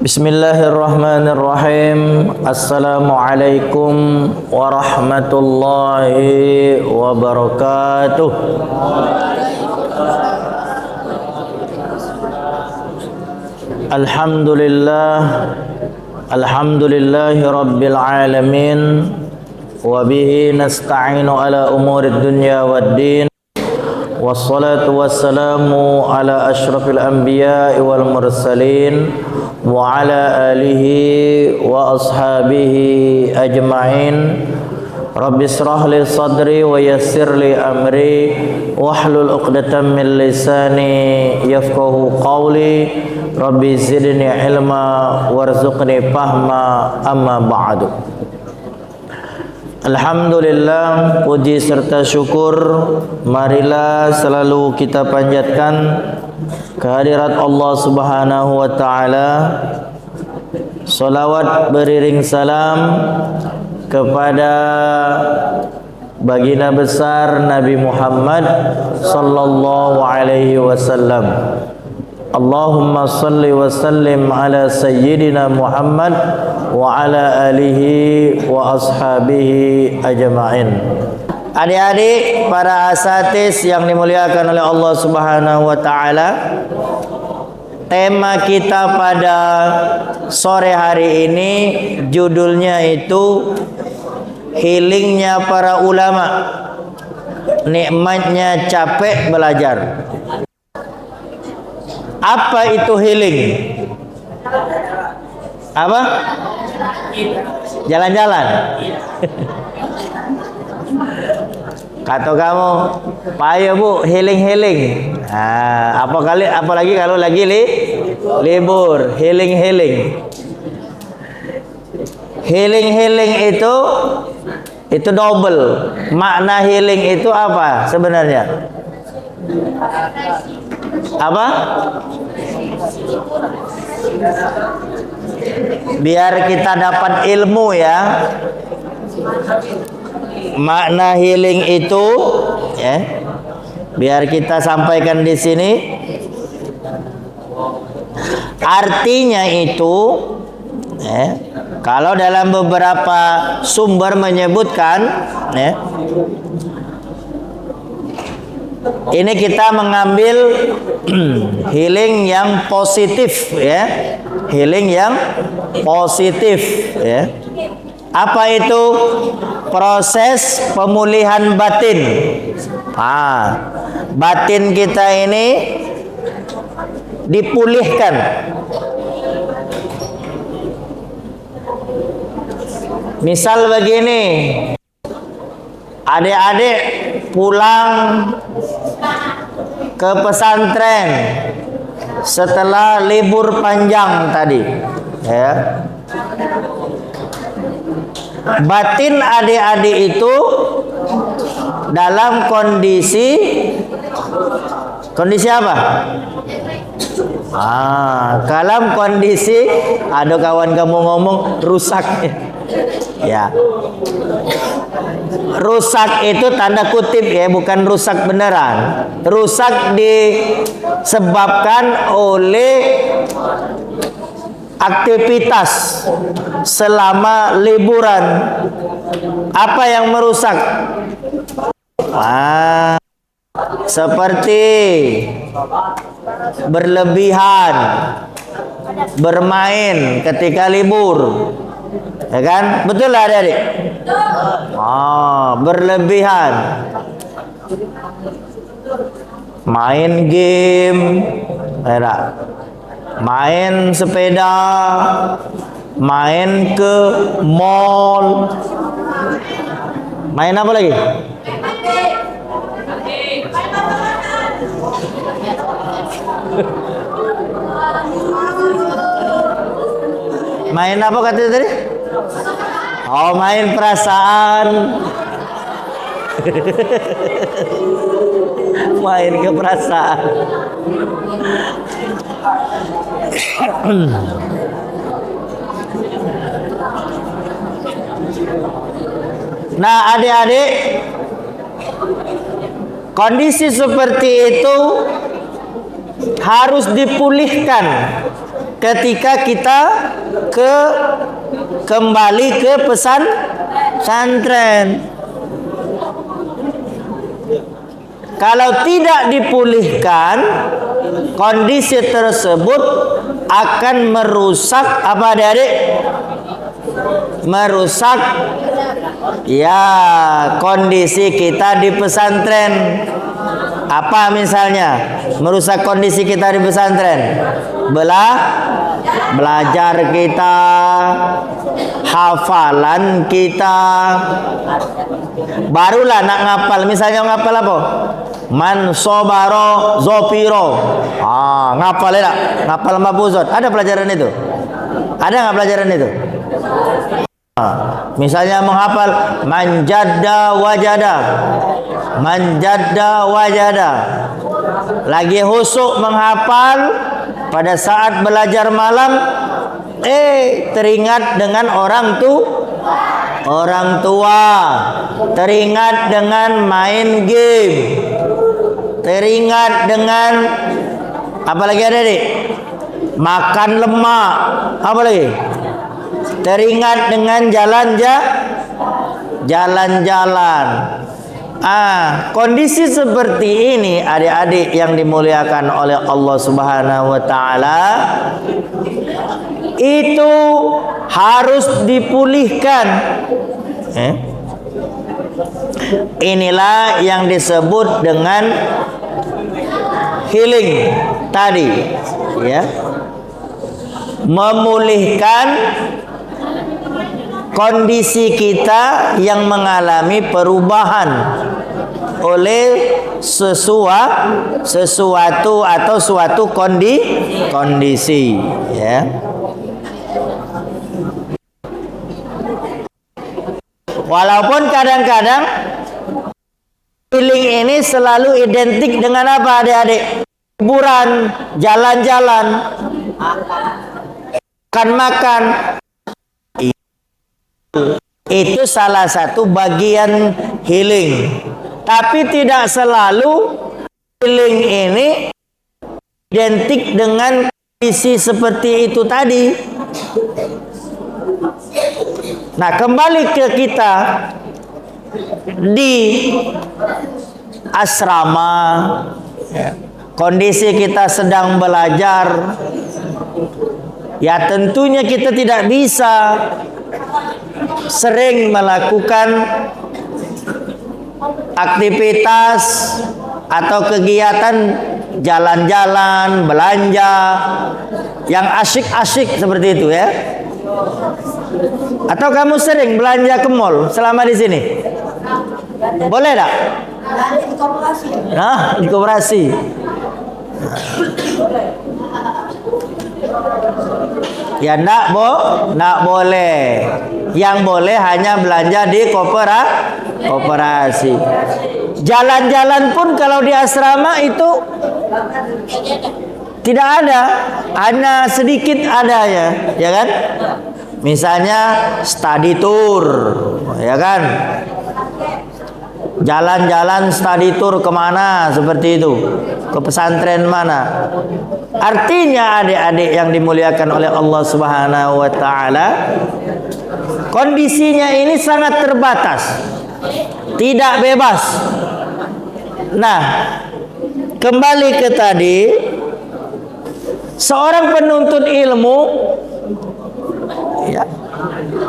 Bismillahirrahmanirrahim. Assalamualaikum warahmatullahi wabarakatuh. Alhamdulillahi rabbil alamin. Wa bihi nasta'inu ala umurid dunya waddin. Wassalatu wassalamu ala ashrafil anbiya'i wal mursalin wa ala alihi wa ashabihi ajma'in. Rabbi israh li sadri wa yassir li amri wahlul 'uqdatam min lisani yafqahu qawli. Rabbi zidni ilma warzuqni fahma, amma ba'du. Alhamdulillah, puji serta syukur marilah selalu kita panjatkan kehadirat Allah Subhanahu wa taala. Salawat beriring salam kepada baginda besar Nabi Muhammad sallallahu alaihi wasallam. Allahumma salli wa sallim ala sayyidina Muhammad wa ala alihi wa ashabihi ajma'in. Adik-adik para asatiz yang dimuliakan oleh Allah Subhanahu wa taala, tema kita pada sore hari ini judulnya itu healingnya para ulama, nikmatnya capek belajar. Apa itu healing? Apa? Jalan-jalan. Kata kamu, payah bu, healing. Apalagi kalau lagi libur, healing. Healing itu double. Makna healing itu apa sebenarnya? Apa? Biar kita dapat ilmu ya. Makna healing itu ya. Biar kita sampaikan di sini. Artinya itu ya, kalau dalam beberapa sumber menyebutkan ya, ini kita mengambil healing yang positif ya. Healing yang positif ya. Apa itu? Proses pemulihan batin. Batin kita ini dipulihkan. Misal begini, adik-adik pulang ke pesantren setelah libur panjang tadi ya. Batin adik-adik itu dalam kondisi apa? Dalam kondisi, ada kawan kamu ngomong rusak ya. Rusak itu tanda kutip ya, bukan rusak beneran. Rusak disebabkan oleh aktivitas selama liburan. Apa yang merusak? Seperti berlebihan bermain ketika libur. Ya kan? Betul lah adik-adik? Berlebihan main game, main sepeda, main ke mall. Main apa lagi? Main apa katanya tadi? Main perasaan. Main ke perasaan. Nah, adik-adik, kondisi seperti itu harus dipulihkan ketika kita kembali ke pesantren. Kalau tidak dipulihkan, kondisi tersebut akan merusak apa adik-adik? Merusak ya kondisi kita di pesantren. Apa misalnya merusak kondisi kita di pesantren? Belajar kita, hafalan kita. Barulah nak ngapal. Misalnya ngapal apa? Man sobaro zopiro. Ngapal ya? Ngapal mabuzot. Ada pelajaran itu? Ada nggak pelajaran itu? Misalnya menghafal manjada wajada. Manjada wajada. Lagi husuk menghafal, pada saat belajar malam teringat dengan orang tua, teringat dengan main game, teringat dengan apa lagi ada dik? Makan lemak, apa lagi? Teringat dengan jalan-jalan. Kondisi seperti ini adik-adik yang dimuliakan oleh Allah Subhanahu wa taala itu harus dipulihkan. Inilah yang disebut dengan healing tadi, ya. Memulihkan kondisi kita yang mengalami perubahan oleh sesuatu atau suatu kondisi, ya. Walaupun kadang-kadang healing ini selalu identik dengan apa adik-adik? Hiburan, jalan-jalan, makan. Itu salah satu bagian healing. Tapi tidak selalu healing ini identik dengan kondisi seperti itu tadi. Nah, kembali ke kita di asrama, kondisi kita sedang belajar, ya tentunya kita tidak bisa sering melakukan aktivitas atau kegiatan jalan-jalan, belanja yang asyik-asyik seperti itu, ya. Atau kamu sering belanja ke mall selama di sini? Boleh tak? Di koperasi. Ya ndak boleh. Yang boleh hanya belanja di koperasi. Jalan-jalan pun kalau di asrama itu tidak ada, hanya sedikit adanya, ya kan? Misalnya study tour, ya kan? Jalan-jalan study tour kemana seperti itu, ke pesantren mana? Artinya adik-adik yang dimuliakan oleh Allah Subhanahu wa taala, kondisinya ini sangat terbatas, tidak bebas. Nah, kembali ke tadi, seorang penuntut ilmu, ya,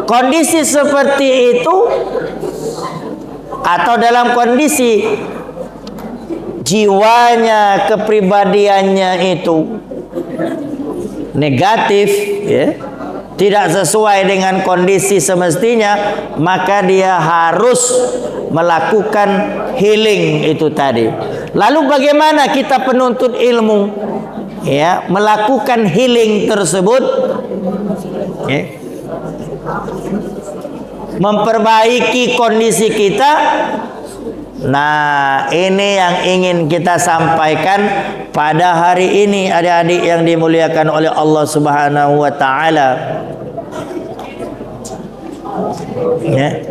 kondisi seperti itu atau dalam kondisi jiwanya, kepribadiannya itu negatif, ya, tidak sesuai dengan kondisi semestinya, maka dia harus melakukan healing itu tadi. Lalu bagaimana kita penuntut ilmu, ya, melakukan healing tersebut, ya, memperbaiki kondisi kita? Nah, ini yang ingin kita sampaikan pada hari ini adik-adik yang dimuliakan oleh Allah Subhanahu wa taala. Ya.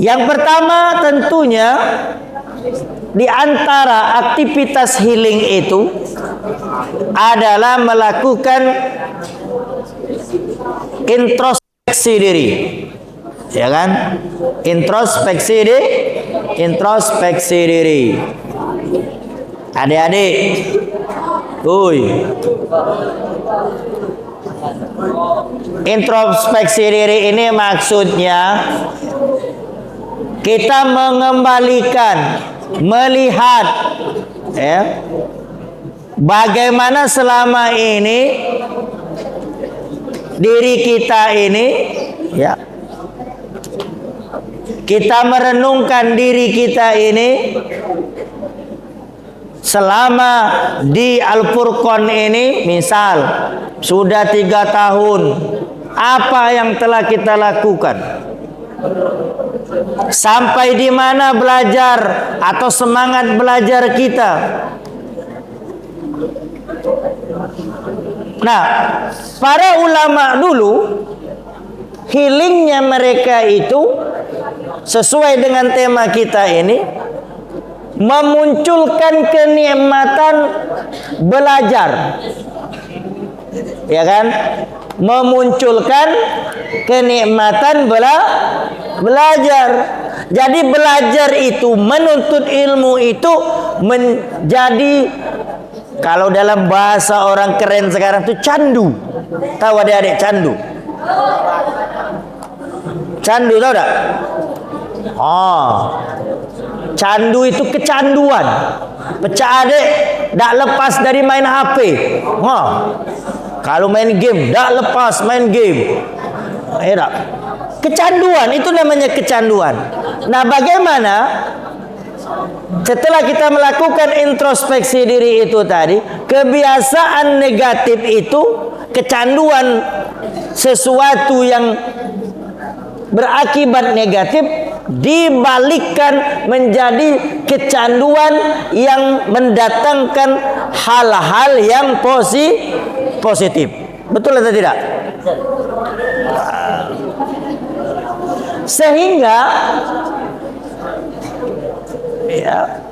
Yang pertama tentunya di antara aktivitas healing itu adalah melakukan introspeksi diri. Ya kan? Introspeksi diri. Adik-adik, introspeksi diri ini maksudnya kita mengembalikan, melihat, ya, bagaimana selama ini diri kita ini, ya, kita merenungkan diri kita ini selama di Al-Furqan ini. Misal sudah 3 tahun, apa yang telah kita lakukan, sampai di mana belajar atau semangat belajar kita. Nah, para ulama dulu healingnya mereka itu sesuai dengan tema kita ini, memunculkan kenikmatan belajar, ya kan? Memunculkan kenikmatan belajar. Jadi belajar itu, menuntut ilmu itu menjadi, kalau dalam bahasa orang keren sekarang itu candu. Tahu adik-adik candu? Candu tahu tak? Candu itu kecanduan. Pecah adik tak lepas dari main HP. Kalau main game tak lepas main game. Tak? Kecanduan, itu namanya kecanduan. Nah, bagaimana setelah kita melakukan introspeksi diri itu tadi, kebiasaan negatif itu, kecanduan sesuatu yang berakibat negatif, dibalikkan menjadi kecanduan yang mendatangkan hal-hal yang positif. Betul atau tidak? Sehingga ya,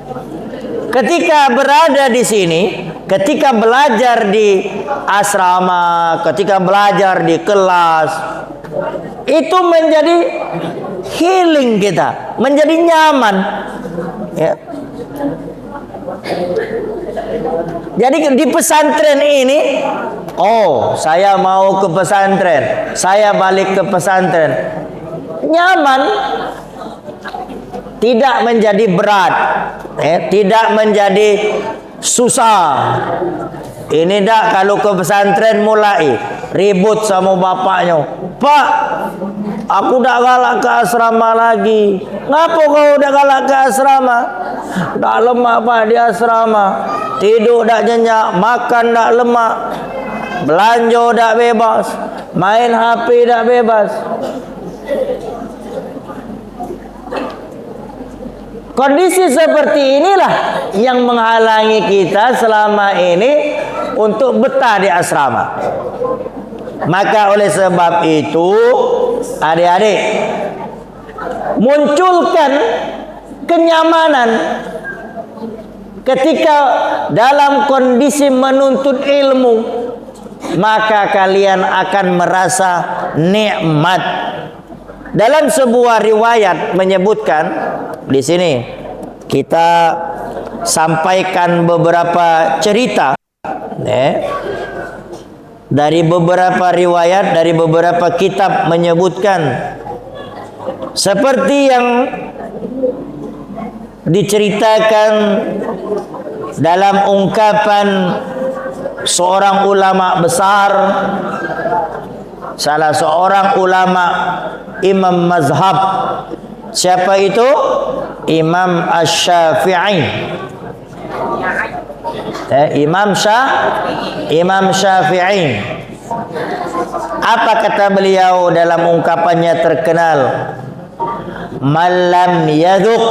ketika berada di sini, ketika belajar di asrama, ketika belajar di kelas, itu menjadi healing kita, menjadi nyaman, ya. Jadi di pesantren ini, saya mau ke pesantren, saya balik ke pesantren, nyaman, tidak menjadi berat, tidak menjadi susah. Ini dah kalau ke pesantren mulai ribut sama bapaknya. Pak, aku dah galak ke asrama lagi. Ngapa kau dah galak ke asrama? Dah lemak pak di asrama. Tidur dah nyenyak, makan dah lemak, belanja dah bebas, main HP dah bebas. Kondisi seperti inilah yang menghalangi kita selama ini untuk betah di asrama. Maka oleh sebab itu, adik-adik, munculkan kenyamanan ketika dalam kondisi menuntut ilmu, maka kalian akan merasa nikmat. Dalam sebuah riwayat menyebutkan, di sini kita sampaikan beberapa cerita, dari beberapa riwayat, dari beberapa kitab menyebutkan seperti yang diceritakan dalam ungkapan seorang ulama besar, salah seorang ulama imam mazhab. Siapa itu? Imam Asy-Syafi'i. Imam Syafi'i. Apa kata beliau dalam ungkapannya terkenal? Man lam yadhuq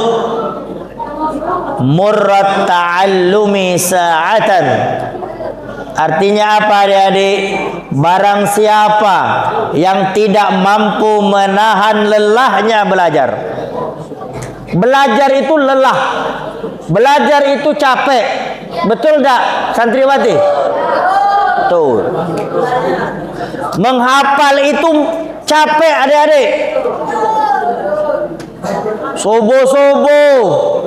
murrat ta'allumi sa'atan. Artinya apa adik-adik? Barang siapa yang tidak mampu menahan lelahnya belajar. Belajar itu lelah, belajar itu capek, Betul enggak, santriwati? Betul. Menghafal itu capek adik-adik. Subuh-subuh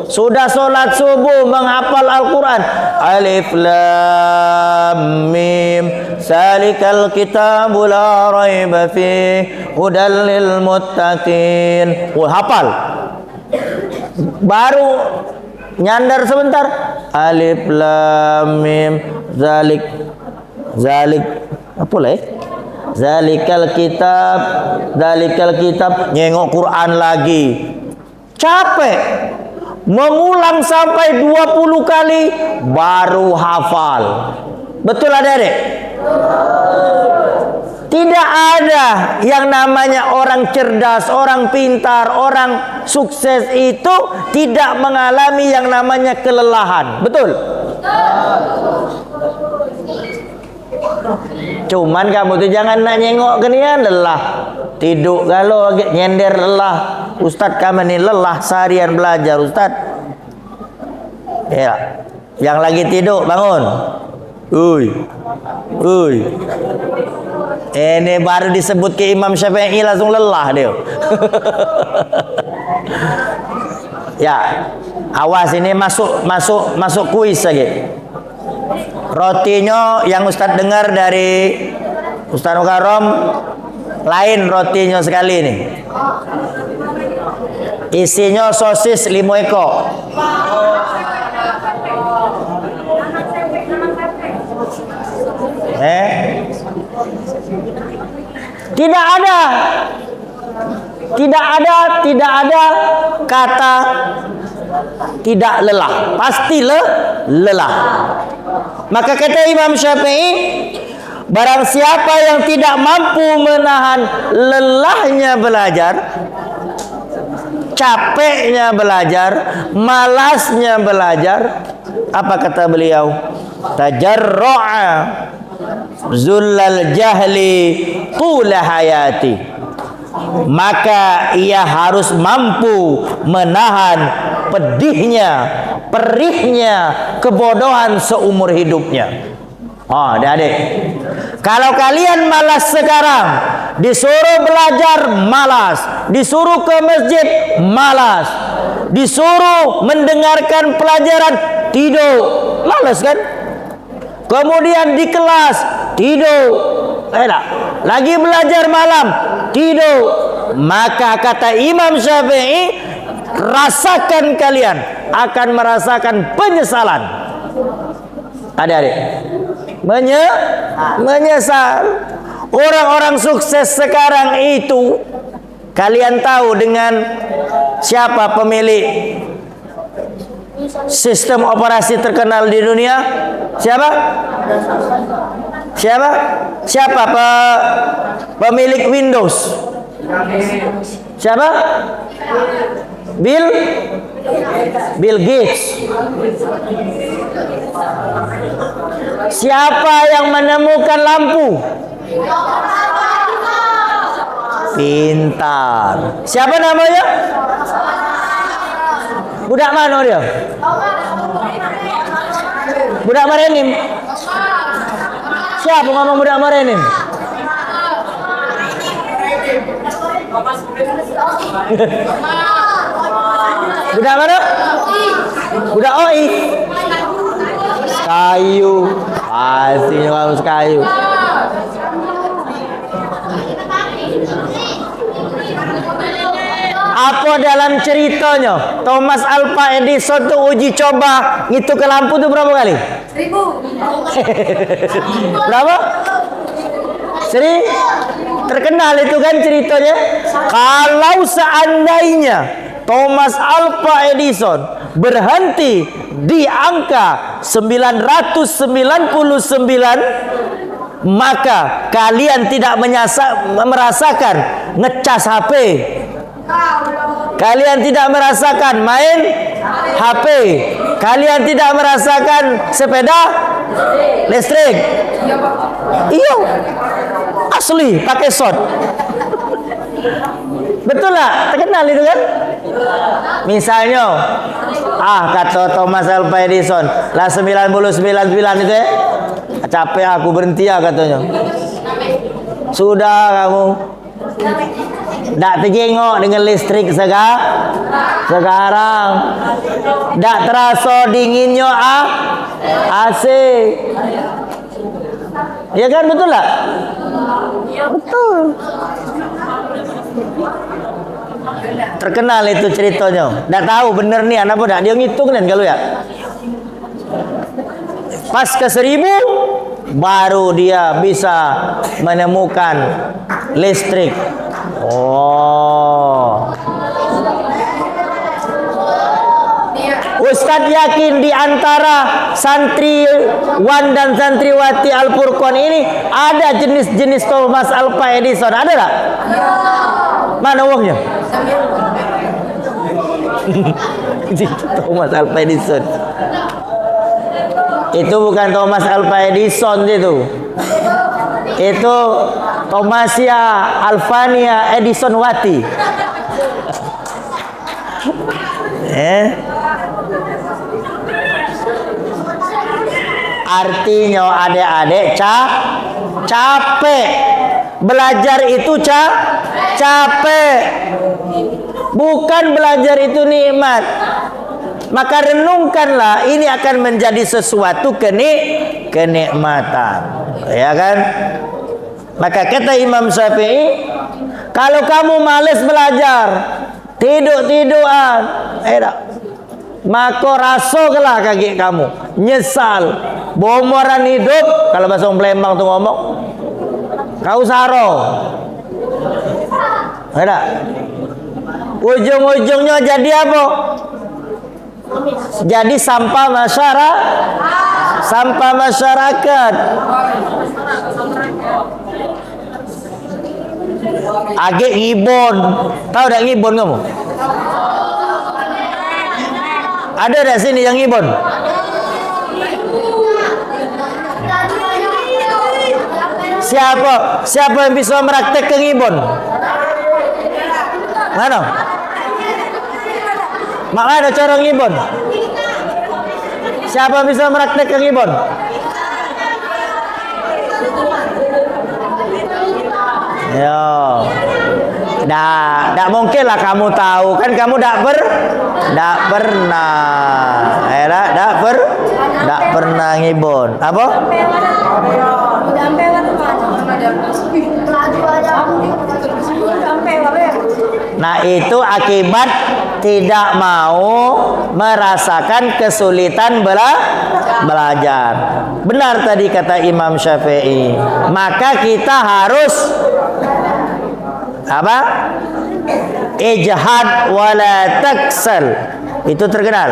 sudah sholat subuh menghafal Al-Quran. Alif lam mim zalikal kitabu la raiba fih hudal lil muttaqin. Hafal. Baru nyandar sebentar. Alif lam mim zalik apa lah? Zalikal kitab nyengok Quran lagi. Capek. Mengulang sampai 20 kali baru hafal. Betul adik-adik? Tidak ada yang namanya orang cerdas, orang pintar, orang sukses itu tidak mengalami yang namanya kelelahan. Betul? Cuman kamu tuh jangan nak nyengok kenian lelah. Tidur galau nyender lelah. Ustaz kami ni lelah seharian belajar Ustaz. Ya. Yang lagi tidur bangun. Uy. Ini baru disebut ke Imam Syafi'i langsung lelah dia. Ya. Awas ini masuk kuis lagi. Rotinya yang Ustaz dengar dari Ustaz Mukarram lain rotinya sekali ini. Isinya sosis 5 ekor. Tidak ada kata tidak lelah. Pasti lelah. Maka kata Imam Syafi'i, barang siapa yang tidak mampu menahan lelahnya belajar, capeknya belajar, malasnya belajar, apa kata beliau? Tajarru'a zullal jahli tula hayati. Maka ia harus mampu menahan pedihnya, perihnya kebodohan seumur hidupnya. Adik-adik, kalau kalian malas sekarang, disuruh belajar malas, disuruh ke masjid malas, disuruh mendengarkan pelajaran tidur, malas kan? Kemudian di kelas tidur, lagi belajar malam tidur. Maka kata Imam Syafi'i, rasakan kalian akan merasakan penyesalan. Adik-adik, menyesal. Orang-orang sukses sekarang itu, kalian tahu dengan siapa pemilik sistem operasi terkenal di dunia? Siapa pemilik Windows? Siapa? Bill Gates. Siapa yang menemukan lampu? Pintar. Siapa namanya? Budak mana dia? Budak Marenim. Siapa ngomong budak Marenim? Budak mana? Budak OI. Kayu. Pastinya harus kayu. Apa dalam ceritanya Thomas Alva Edison tuh uji coba ngitung ke lampu tuh berapa kali? 1000. Berapa? 1000. Terkenal itu kan ceritanya. Kalau seandainya Thomas Alva Edison berhenti di angka 999, maka kalian tidak merasakan ngecas HP. Kalian tidak merasakan main HP. Kalian tidak merasakan sepeda listrik. Iya, asli pakai shot. Betul lah, terkenal itu kan. Misalnya Ah, kata Thomas Alva Edison, lah 99 itu ya. Capek aku, berhenti ya katanya. Sudah kamu. Tak terjengok dengan listrik sekarang. Tak terasa dinginnya AC. Ya kan, betul tak? Betul. Terkenal itu ceritanya. Tak tahu bener nih apa tak. Dia ngitung kan kalau ya. Pas ke 1000 baru dia bisa menemukan listrik. Oh. Ustadz yakin di antara santriwan dan santriwati Al-Furqan ini ada jenis-jenis Thomas Alva Edison. Ada tak? Mana uangnya? Thomas Alva Edison. Itu bukan Thomas Alva Edison itu. Itu Thomasia Alvania Edison Wati. Artinya adik-adik capek. Belajar itu capek. Bukan belajar itu nikmat. Maka renungkanlah, ini akan menjadi sesuatu kenikmatan. Ya kan? Maka kata Imam Syafi'i, kalau kamu malas belajar, tidur-tiduran, maka rasakanlah kaki kamu, nyesal, bomoran hidup. Kalau bahasa orang Palembang tuh ngomong, kau saro. Ada. Ujung-ujungnya jadi apa? Jadi sampah masyarakat. Agak ngibon. Tahu tak ngibon kamu? Ada tak sini yang ngibon? Siapa yang bisa meraktek ngibon? Mana? Mana ada cara ngibon? Siapa bisa meraktek ngibon? Yo. Tak mungkin lah kamu tahu, kan kamu tak pernah ngibon. Apa? Nah, itu akibat tidak mau merasakan kesulitan belajar. Benar tadi kata Imam Syafi'i. Maka kita harus apa? Ijhad wala taksal. Itu terkenal.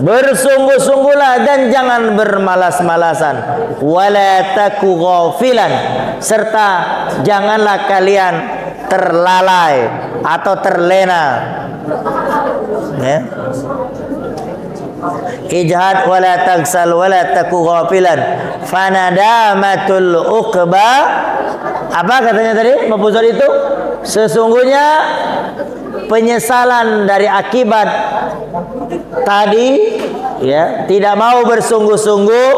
Bersungguh-sungguhlah dan jangan bermalas-malasan. Wala taku ghafilan. Serta janganlah kalian terlalai atau terlena. Ya. Ijhad wala taksal wala taku ghafilan. Fanadamatul uqba. Apa katanya tadi? Mafuzul itu sesungguhnya penyesalan dari akibat tadi, ya, tidak mau bersungguh-sungguh,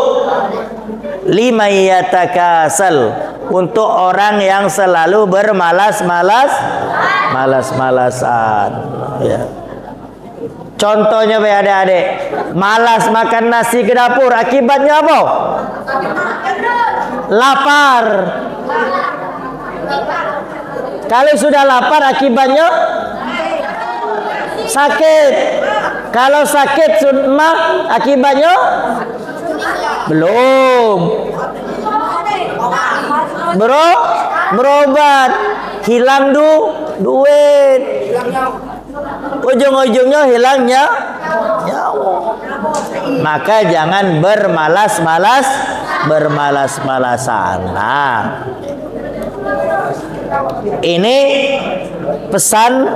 lima yatakasal, untuk orang yang selalu bermalas-malasan, ya. Contohnya adik-adik, malas makan nasi ke dapur, akibatnya apa? Lapar. Kalau sudah lapar, akibatnya sakit. Kalau sakit mah akibatnya belum berobat, hilang duit, ujung-ujungnya hilangnya nyawa. Maka jangan bermalas-malasan. Nah, ini pesan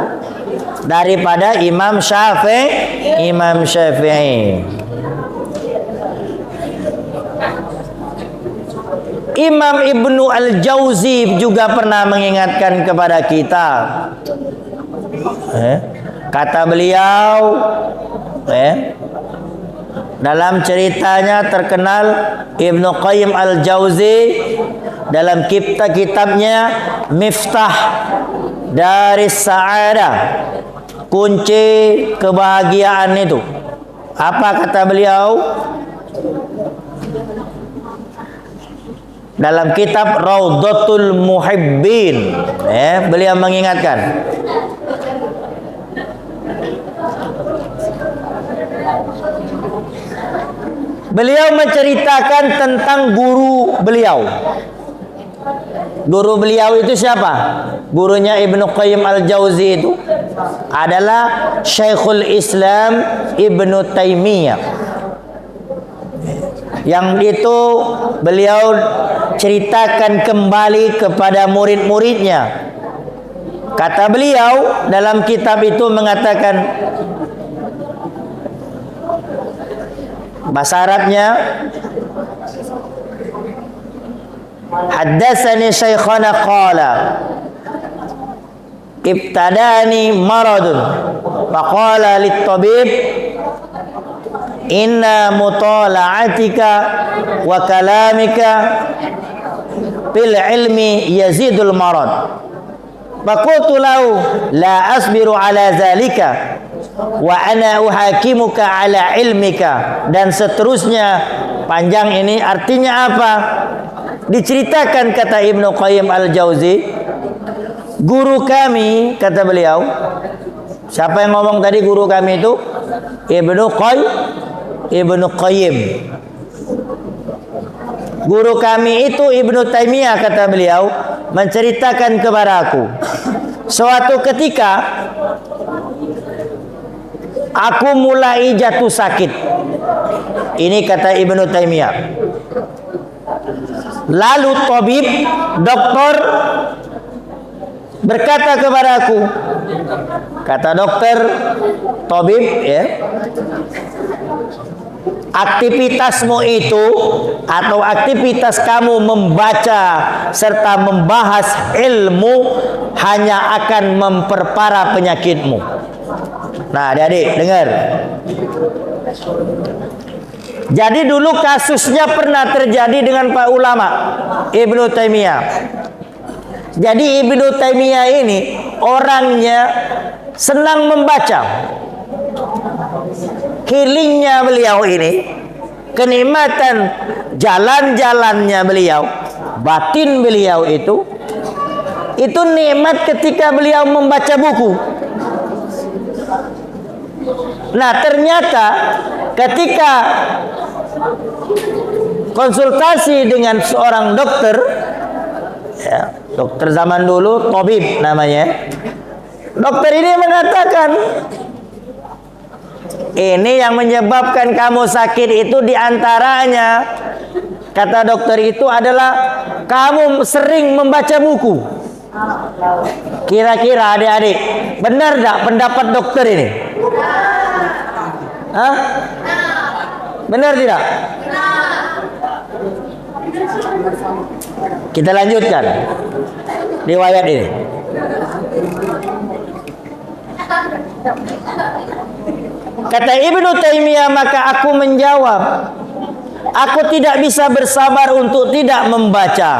daripada Imam Syafi'i. Imam Ibnu Al-Jauzi juga pernah mengingatkan kepada kita, Kata beliau, dalam ceritanya terkenal Ibnu Qayyim Al-Jauzi dalam kitabnya Miftah Daris Sa'adah, kunci kebahagiaan itu. Apa kata beliau? Dalam kitab Raudhatul Muhibbin, beliau mengingatkan, beliau menceritakan tentang guru beliau. Guru beliau itu siapa? Gurunya Ibnu Qayyim Al-Jauzi itu adalah Syekhul Islam Ibnu Taimiyah. Yang itu beliau ceritakan kembali kepada murid-muridnya. Kata beliau dalam kitab itu mengatakan, bahasa Arabnya, haddatsani syaikhana qala ibtadani maradun faqala lit-tabib inna mutala'atika wa kalamika fil ilmi yazidul marad. Faqultu lahu la asbiru ala zalika wa ana uhakimuka ala ilmika, dan seterusnya panjang ini. Artinya apa? Diceritakan, kata Ibnu Qayyim Al-Jauzi, guru kami, kata beliau. Siapa yang ngomong tadi guru kami itu? Ibnu Qayyim. Guru kami itu Ibnu Taimiyah, kata beliau, menceritakan kepada aku, suatu ketika aku mulai jatuh sakit. Ini kata Ibnu Taimiyah. Lalu tabib, dokter, berkata kepada aku, kata dokter, tabib, aktivitasmu itu atau aktivitas kamu membaca serta membahas ilmu hanya akan memperparah penyakitmu. Nah, adik-adik dengar. Jadi dulu kasusnya pernah terjadi dengan Pak Ulama Ibnu Taimiyah. Jadi Ibnu Taimiyah ini orangnya senang membaca. Healingnya beliau ini, kenikmatan jalan-jalannya beliau, batin beliau itu nikmat ketika beliau membaca buku. Nah, ternyata ketika konsultasi dengan seorang dokter, dokter zaman dulu, tabib namanya, dokter ini mengatakan, ini yang menyebabkan kamu sakit itu diantaranya, kata dokter itu adalah kamu sering membaca buku. Kira-kira adik-adik, benar tak pendapat dokter ini? Hah? Benar tidak? Kita lanjutkan riwayat ini. Kata Ibnu Taimiyah, maka aku menjawab, aku tidak bisa bersabar untuk tidak membaca.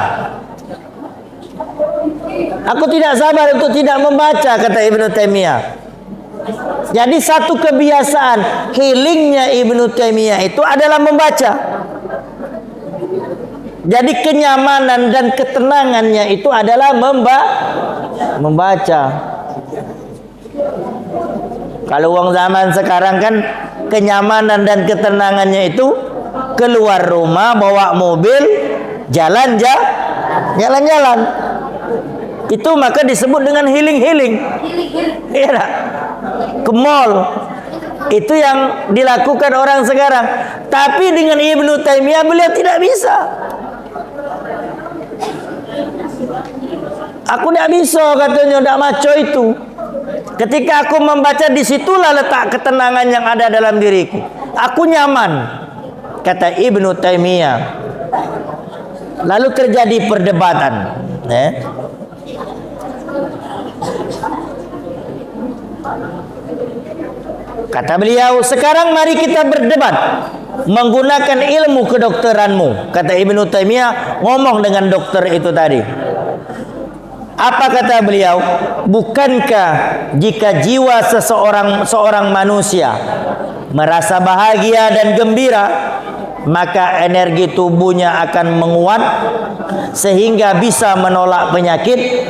Aku tidak sabar untuk tidak membaca, kata Ibnu Taimiyah. Jadi satu kebiasaan healingnya Ibnu Taimiyah itu adalah membaca. Jadi kenyamanan dan ketenangannya itu adalah membaca. Kalau uang zaman sekarang kan kenyamanan dan ketenangannya itu keluar rumah, bawa mobil, jalan-jalan. Itu maka disebut dengan healing. Iya tak? Ke mall. Itu yang dilakukan orang sekarang. Tapi dengan Ibnu Taimiyah beliau tidak bisa. Aku tidak bisa, katanya, tidak maco itu. Ketika aku membaca, disitulah letak ketenangan yang ada dalam diriku. Aku nyaman, kata Ibnu Taimiyah. Lalu terjadi perdebatan. Kata beliau, sekarang mari kita berdebat menggunakan ilmu kedokteranmu. Kata Ibnu Taimiyah ngomong dengan dokter itu tadi. Apa kata beliau? Bukankah jika jiwa seorang manusia merasa bahagia dan gembira, maka energi tubuhnya akan menguat sehingga bisa menolak penyakit?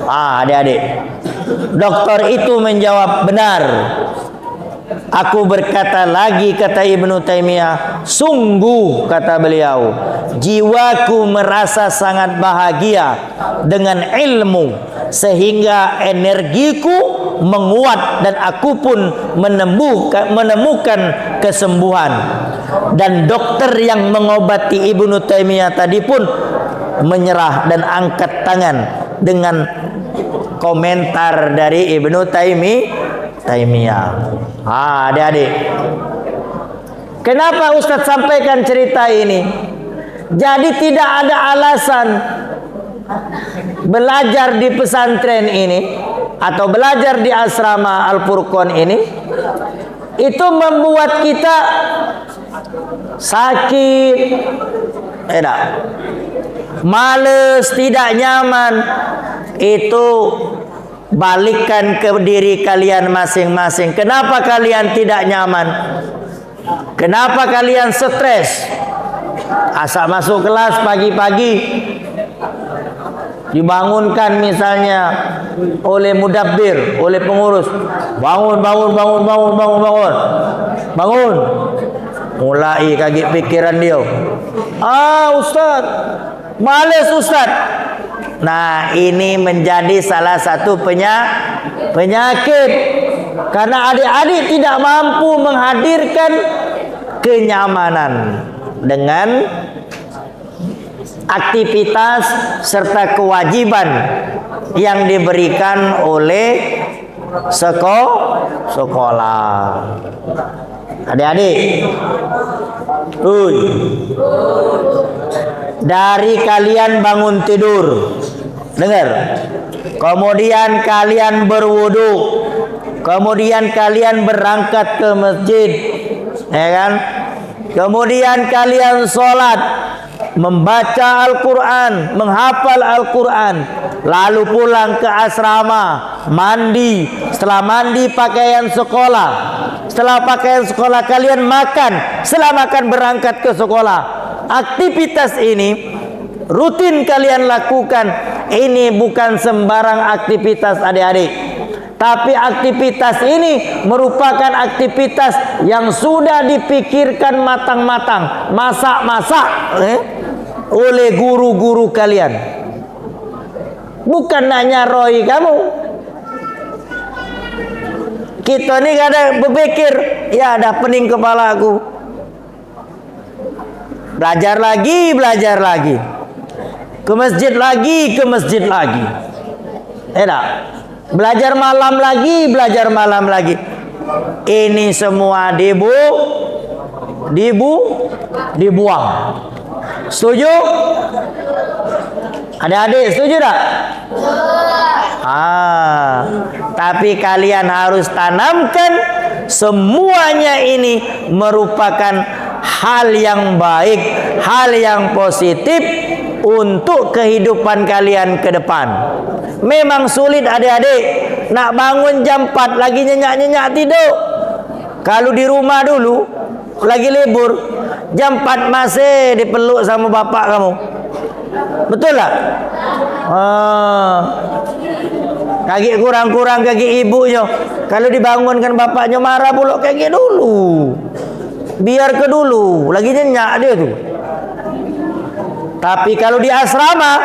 Adik-adik, dokter itu menjawab, benar. Aku berkata lagi, kata Ibnu Taimiyah, sungguh, kata beliau, jiwaku merasa sangat bahagia dengan ilmu sehingga energiku menguat dan aku pun menemukan kesembuhan. Dan dokter yang mengobati Ibnu Taimiyah tadi pun menyerah dan angkat tangan dengan komentar dari Ibnu Taimiyah. Adik-adik, kenapa Ustadz sampaikan cerita ini? Jadi tidak ada alasan belajar di pesantren ini atau belajar di asrama Al-Furqan ini itu membuat kita sakit, males, tidak nyaman. Itu balikkan ke diri kalian masing-masing. Kenapa kalian tidak nyaman? Kenapa kalian stres? Asal masuk kelas pagi-pagi dibangunkan misalnya oleh mudabbir, oleh pengurus, bangun. Mulai kaget pikiran dia. Ustaz, males Ustaz. Nah, ini menjadi salah satu penyakit karena adik-adik tidak mampu menghadirkan kenyamanan dengan aktivitas serta kewajiban yang diberikan oleh sekolah. Adik-adik, dari kalian bangun tidur, dengar, kemudian kalian berwudu, kemudian kalian berangkat ke masjid, ya kan? Kemudian kalian sholat, membaca Al-Quran, menghafal Al-Quran, lalu pulang ke asrama, mandi, setelah mandi pakaian sekolah, setelah pakaian sekolah kalian makan, setelah makan berangkat ke sekolah. Aktivitas ini rutin kalian lakukan. Ini bukan sembarang aktivitas adik-adik, tapi aktivitas ini merupakan aktivitas yang sudah dipikirkan matang-matang, masak-masak oleh guru-guru kalian. Bukan nanya Roy kamu. Kita ini kadang berpikir, ya ada pening kepala aku. Belajar lagi. Ke masjid lagi. Enak. Belajar malam lagi. Ini semua dibuang. Setuju? Adik-adik setuju tak? Tapi kalian harus tanamkan semuanya ini merupakan hal yang baik, hal yang positif untuk kehidupan kalian ke depan. Memang sulit adik-adik, nak bangun jam 4 lagi nyenyak-nyenyak tidur. Kalau di rumah dulu lagi libur, jam 4 masih dipeluk sama bapak kamu. Betul tak? Kaki kurang-kurang kaki ibunya. Kalau dibangunkan bapaknya marah pula kaki dulu. Biar ke dulu, lagi nyenyak dia tuh. Tapi kalau di asrama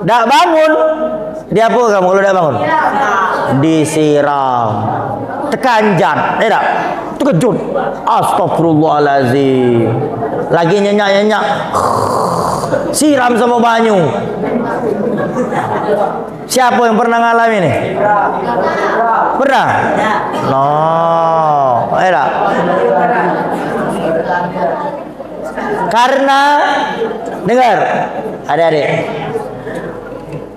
dak bangun, dia apa kamu kalau dak bangun? Disiram. Tekanjan, tidak? Terkejut. Astagfirullahalazim. Lagi nyenyak-nyenyak. Siram sama banyu. Siapa yang pernah ngalami ini? Pernah? No, tidak. Karena dengar, adik-adik,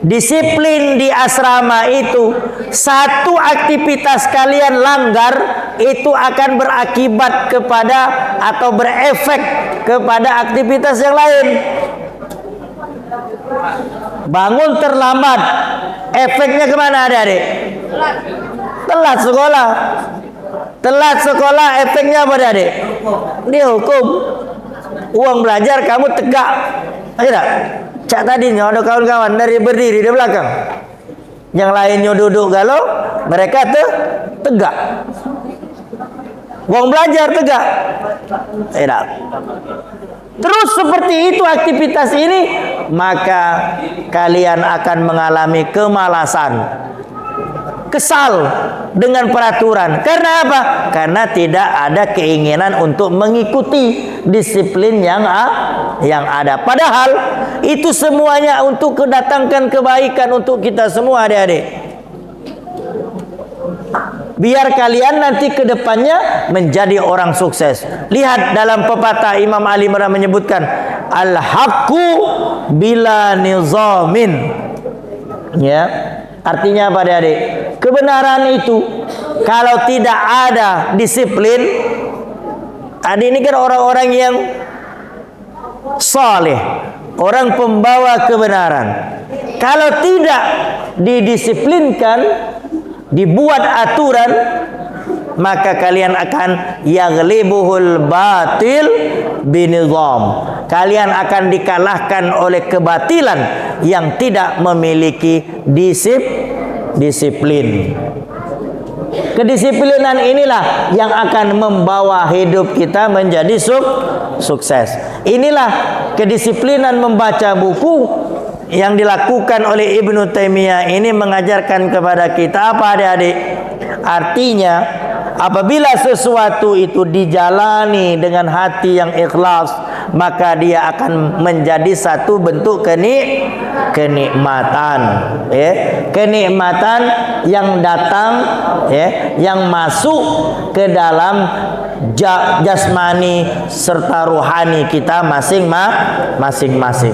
disiplin di asrama itu, satu aktivitas kalian langgar itu akan berakibat kepada atau berefek kepada aktivitas yang lain. Bangun terlambat, efeknya kemana adik-adik? Telat sekolah. Telat sekolah efeknya apa adik? Dihukum. Uang belajar kamu tegak. Tidak? Cak tadinya ada kawan-kawan dari berdiri di belakang, yang lainnya duduk galau, mereka tegak. Uang belajar tegak. Tidak. Terus seperti itu aktivitas ini, maka kalian akan mengalami kemalasan, kesal dengan peraturan. Karena apa? Karena tidak ada keinginan untuk mengikuti disiplin yang ada. Padahal itu semuanya untuk mendatangkan kebaikan untuk kita semua adik-adik. Biar kalian nanti ke depannya menjadi orang sukses. Lihat dalam pepatah Imam Ali pernah menyebutkan, al-haqqu bila nizamin. Ya, artinya apa adik-adik? Kebenaran itu kalau tidak ada disiplin, adik ini kan orang-orang yang saleh, orang pembawa kebenaran. Kalau tidak didisiplinkan, dibuat aturan, maka kalian akan yaghlibuhul batil binizam. Kalian akan dikalahkan oleh kebatilan yang tidak memiliki disiplin. Kedisiplinan inilah yang akan membawa hidup kita menjadi sukses. Inilah kedisiplinan membaca buku yang dilakukan oleh Ibnu Taimiyah ini mengajarkan kepada kita apa adik-adik? Artinya apabila sesuatu itu dijalani dengan hati yang ikhlas, maka dia akan menjadi satu bentuk kenikmatan, kenikmatan yang datang, yang masuk ke dalam jasmani serta rohani kita masing-masing.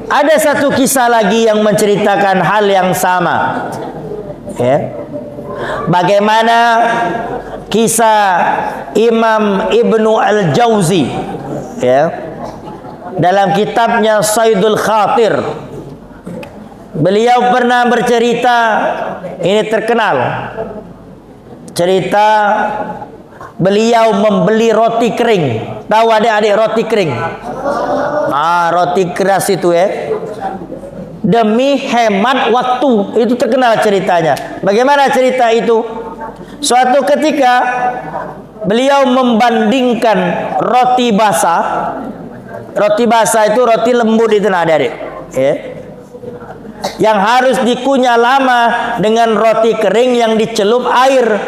Ada satu kisah lagi yang menceritakan hal yang sama. Bagaimana kisah Imam Ibnu Al-Jauzi dalam kitabnya Saidul Khatir. Beliau pernah bercerita, ini terkenal, cerita beliau membeli roti kering. Tahu adik-adik roti kering? Roti keras itu demi hemat waktu. Itu terkenal ceritanya. Bagaimana cerita itu? Suatu ketika beliau membandingkan roti basah. Roti basah itu roti lembut itu adik-adik, yang harus dikunyah lama dengan roti kering yang dicelup air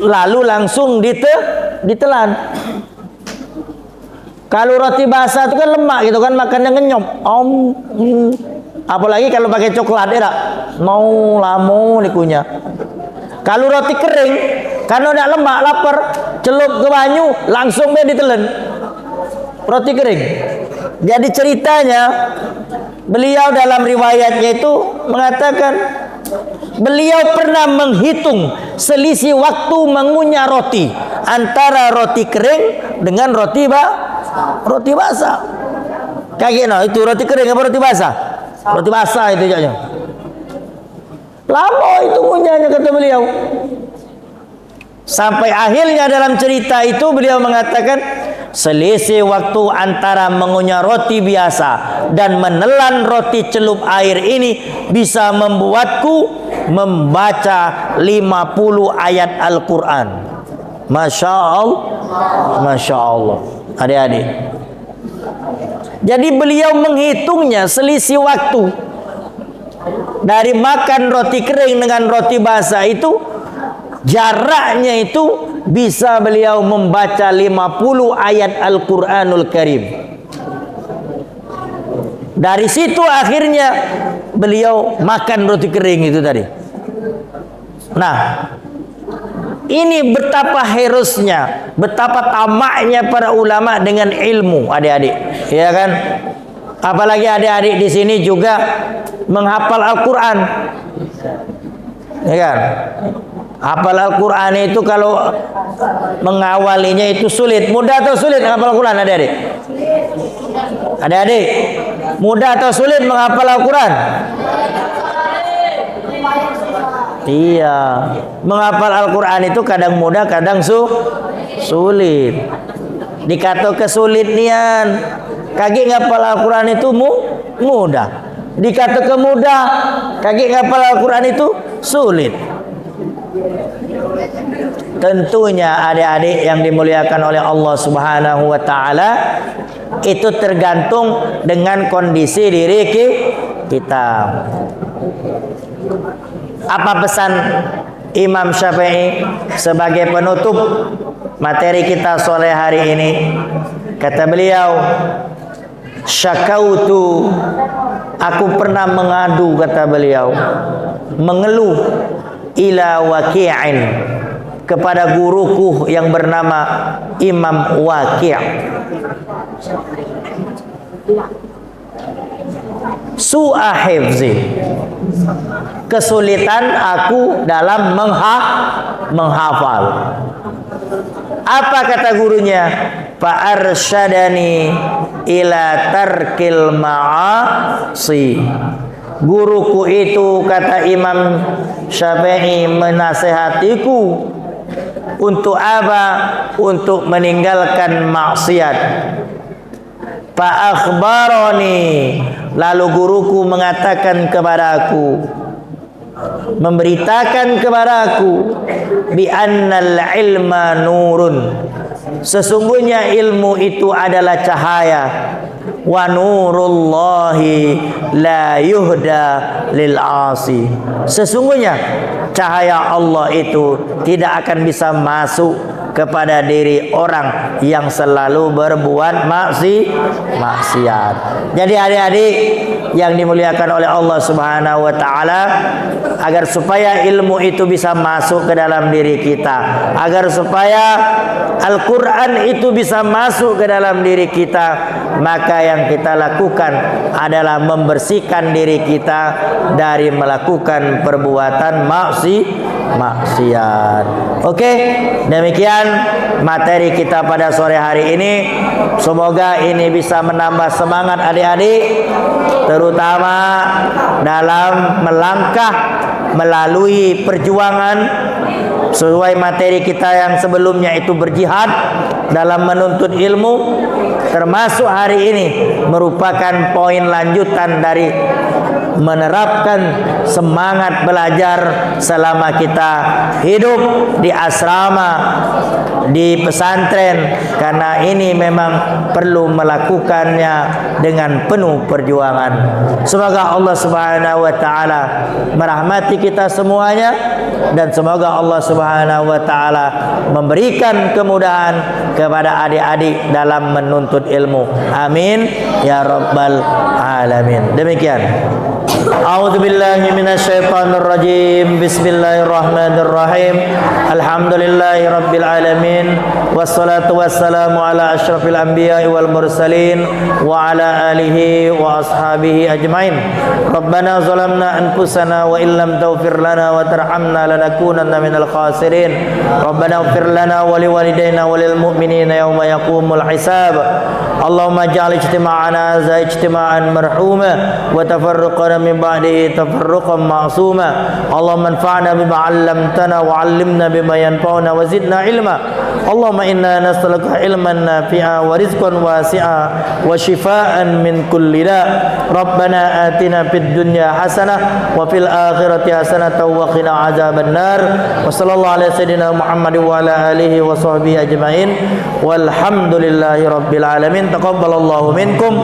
lalu langsung ditelan. Kalau roti basah itu kan lemak gitu kan, makannya ngenyom. Apalagi kalau pakai coklat, mau lama dikunyah. Kalau roti kering, karena udah lemak, lapar, celup ke banyu, langsung dia ditelan. Roti kering. Jadi ceritanya, beliau dalam riwayatnya itu mengatakan, beliau pernah menghitung selisih waktu mengunyah roti antara roti kering dengan roti basah. Kaget itu roti kering apa roti basah? Roti basah itu jadinya. Lama itu ngunyahnya kata beliau. Sampai akhirnya dalam cerita itu beliau mengatakan selisih waktu antara mengunyah roti biasa dan menelan roti celup air ini bisa membuatku membaca 50 ayat Al-Quran. Masya Allah, Masya Allah. Adik-adik, jadi beliau menghitungnya selisih waktu dari makan roti kering dengan roti basah itu, jaraknya itu bisa beliau membaca 50 ayat Al-Quranul Karim. Dari situ akhirnya beliau makan roti kering itu tadi. Nah, ini betapa harusnya, betapa tamaknya para ulama dengan ilmu, adik-adik. ya kan? Apalagi adik-adik di sini juga menghafal Al-Quran, ya kan? Hafal Al-Quran itu kalau mengawalinya itu sulit. Mudah atau sulit menghafal Al-Quran, adik-adik? Adik-adik, mudah atau sulit menghafal Al-Quran? Iya, menghafal Al-Quran itu kadang mudah, kadang sulit. Dikata kesulit nian, kaki ngapal Al-Quran itu mudah. Dikata kemudah, kaki ngapal Al-Quran itu sulit. Tentunya adik-adik yang dimuliakan oleh Allah Subhanahu wa taala, itu tergantung dengan kondisi diri kita. Apa pesan Imam Syafi'i sebagai penutup materi kita sore hari ini? Kata beliau, syakautu, aku pernah mengadu, kata beliau, mengeluh, ila Waqi'in, kepada guruku yang bernama Imam Waqi'. Su'a hifzi, kesulitan aku dalam menghafal. Apa kata gurunya? Fa'arsyadani ila tarkil ma'asi. Guruku itu, kata Imam Syafi'i, menasehatiku untuk apa? Untuk meninggalkan maksiat. Fa'akhbarani, lalu guruku mengatakan kepadaku, memberitakan kepadaku, bi annal ilma nurun, sesungguhnya ilmu itu adalah cahaya, wa nurullahi la yuhda lil asi, sesungguhnya cahaya Allah itu tidak akan bisa masuk kepada diri orang yang selalu berbuat maksiat. Jadi adik-adik yang dimuliakan oleh Allah Subhanahu wa taala, agar supaya ilmu itu bisa masuk ke dalam diri kita, agar supaya Al-Quran itu bisa masuk ke dalam diri kita, maka yang kita lakukan adalah membersihkan diri kita dari melakukan perbuatan maksiat. Oke, demikian materi kita pada sore hari ini. Semoga ini bisa menambah semangat adik-adik, terutama dalam melangkah melalui perjuangan sesuai materi kita yang sebelumnya, itu berjihad dalam menuntut ilmu, termasuk hari ini merupakan poin lanjutan dari menerapkan semangat belajar selama kita hidup di asrama, di pesantren, karena ini memang perlu melakukannya dengan penuh perjuangan. Semoga Allah Subhanahu wa taala merahmati kita semuanya, dan semoga Allah Subhanahu wa taala memberikan kemudahan kepada adik-adik dalam menuntut ilmu. Amin ya rabbal alamin. Demikian. A'udzu billahi minasyaitonir rajim. Bismillahirrahmanirrahim. Alhamdulillahi rabbil alamin, wassalatu wassalamu ala asyrafil anbiya'i wal mursalin wa ala alihi wa ashabihi ajmain. Rabbana zalamna anfusana wa illam taghfir lana wa tarhamna lanakunanna minal khasirin. Rabbana ighfir lana wa liwalidayna wa lil mu'minina yawma yaqumul hisab. Allahumma ij'al ijtima'ana za ijtima'an marhuma wa tafarruqana min ba'dihi tafarruqan ma'suma. Allahumma anfa'na bima 'allamtana wa 'allimna bima yanfa'una wa zidna ilma. Allahumma inna nas'aluka ilman nafi'a wa rizqan wasi'a wa shifaa'an min kulli da'. Rabbana atina fid dunya hasanah wa fil akhirati hasanah wa qina 'adzaban nar. Wa sallallahu ala sayyidina Muhammad wa ala alihi wa sahbihi ajmain. Walhamdulillahi rabbil alamin. Taqabbalallahu minkum.